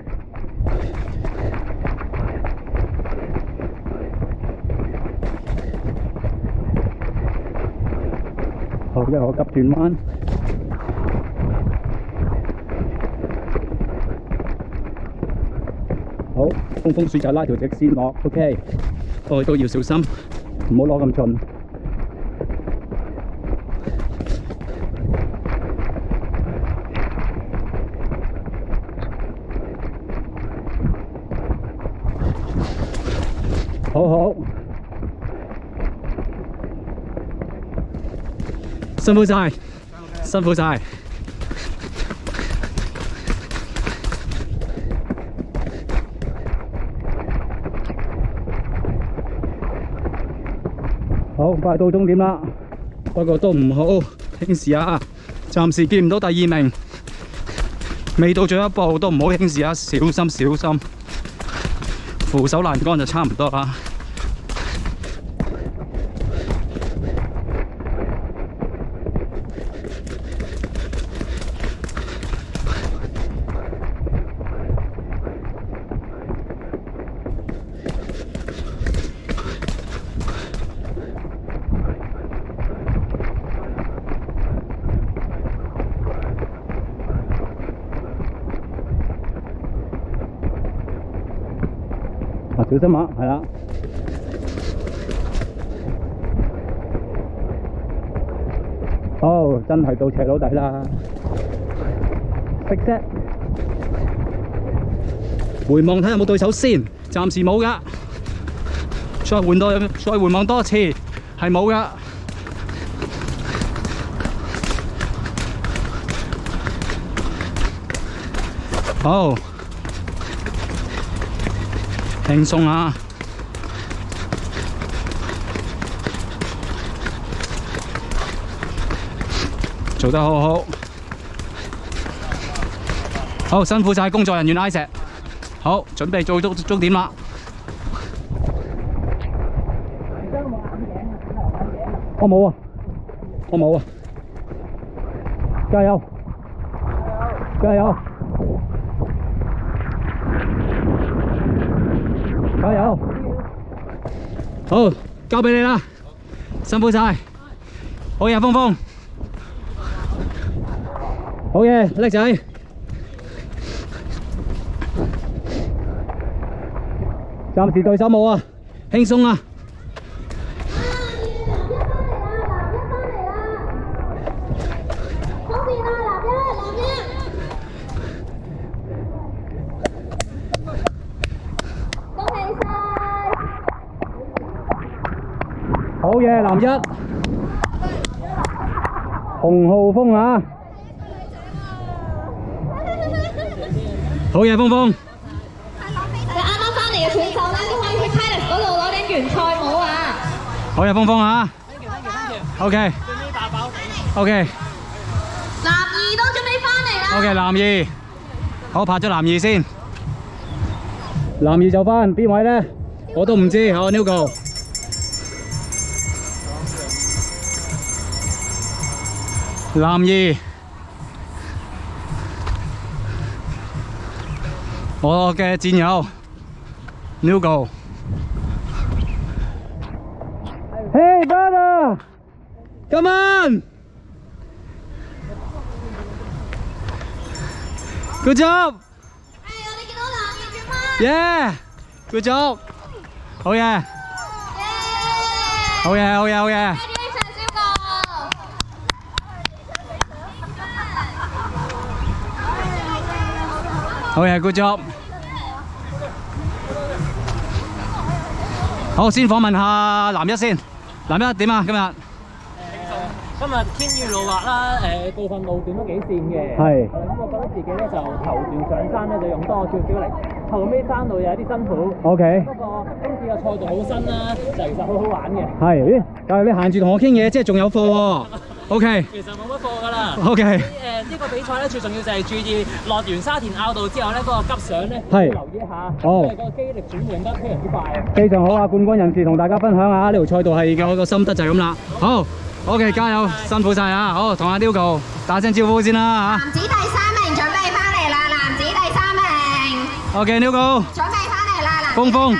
好，一個急轉彎。好，風風雪就拉條直線落 ，OK。我哋都要小心，唔好攞咁盡。好好，辛苦晒，辛苦晒。好，快到終點啦，不過都唔好輕視啊！暫時見唔到第二名，未到最後一步都唔好輕視啊！小心小心，扶手欄杆就差唔多啦。小心啊，係啦。哦，真係到斜路底啦。識啫。回望睇下有冇對手先，暫時冇㗎。再回望多次，係冇㗎。好。輕鬆啊！做得好好，好辛苦晒工作人員拉石。好，準備做終點啦！我冇啊，我冇啊！加油！加油！加油！好，交俾你啦，辛苦晒，好嘢，峰峰，好嘢，叻仔，暫時對手冇啊，輕鬆啊！好嘢，男一，洪浩峰啊！好嘢，峰峰。你啱啱翻嚟嘅選手咧，都可以去 Palace 嗰度攞頂原賽帽啊！好嘢，峰峰啊 ！OK。OK。男二都準備翻嚟啦。OK， 男二，好，拍咗男二先。男二就翻，邊位咧？我都唔知，我 Nugo。男二，我嘅戰友 Nugo。Hey brother, come on! Good job! 係，我哋見到男二轉彎。Yeah, good job！ 好嘢！好嘢！好嘢！好嘢！好嘢 ，good job！好，先訪問下男一先。男一點啊？今日今日天雨路滑啦，部分路段都幾跣嘅。係。咁我覺得自己咧就頭段上山咧就用多少少力，後尾山路有啲辛苦。OK。不過今次嘅賽道好新啦，就其實好好玩嘅。係。咦？但係你行住同我傾嘢，即係仲有貨喎。OK。其實冇乜貨㗎啦。OK。呢個比賽咧最重要就係注意落完沙田坳道之後咧，嗰個急上咧係要留意一下，哦因為個肌力轉換得非常之快。非常好啊！冠軍人士同大家分享下呢條賽道係我個心得就係咁啦。好。OK， 加油，辛苦晒啊！好，同阿 Nugo 打聲招呼先啦嚇。男子第3名準備翻嚟啦，男子第3名。OK，Nugo。準備翻嚟啦，男子峰峰。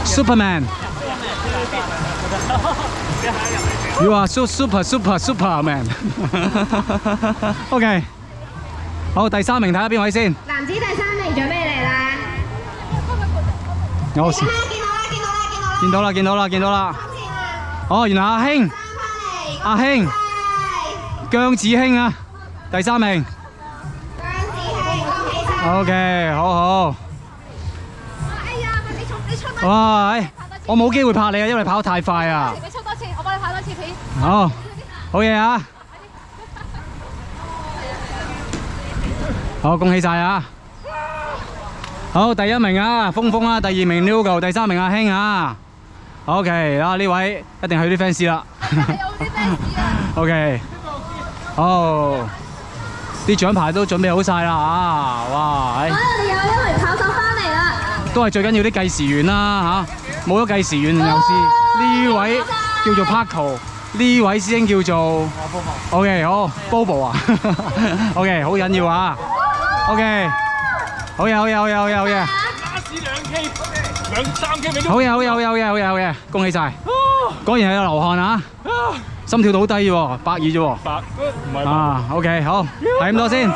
Superman。You are so Superman。OK。好，第3名睇下邊位先。男子第3名準備嚟啦。我見到啦。哦，原來阿興，阿興，姜子興啊，第3名。OK， 好好。哎呀，你出哇，我冇機會拍你啊，因為你跑得太快啊。你出多次，我幫你拍多次片。好，好嘢啊！好，恭喜晒啊！好，第1名啊，峰峰啊，第2名 Nugo， 第3名阿興啊。OK， 啊呢位一定係啲 fans 啦。有啲 fans 啊。OK， 好，啲獎牌都準備好晒啦啊！哇，我哋有1名跑手翻嚟啦。都係最緊要啲計時員啦嚇，冇咗計時員又是呢位叫做 Paco， 呢位師兄叫做 OK， 好 Bobo 啊，OK， 好緊要啊 ，OK， 好嘢。加時2K，3K 俾咗。好嘢，恭喜晒！果然係有流汗啊，心跳到好低喎，120啫喎。唔係。啊，OK， 好，係咁多先。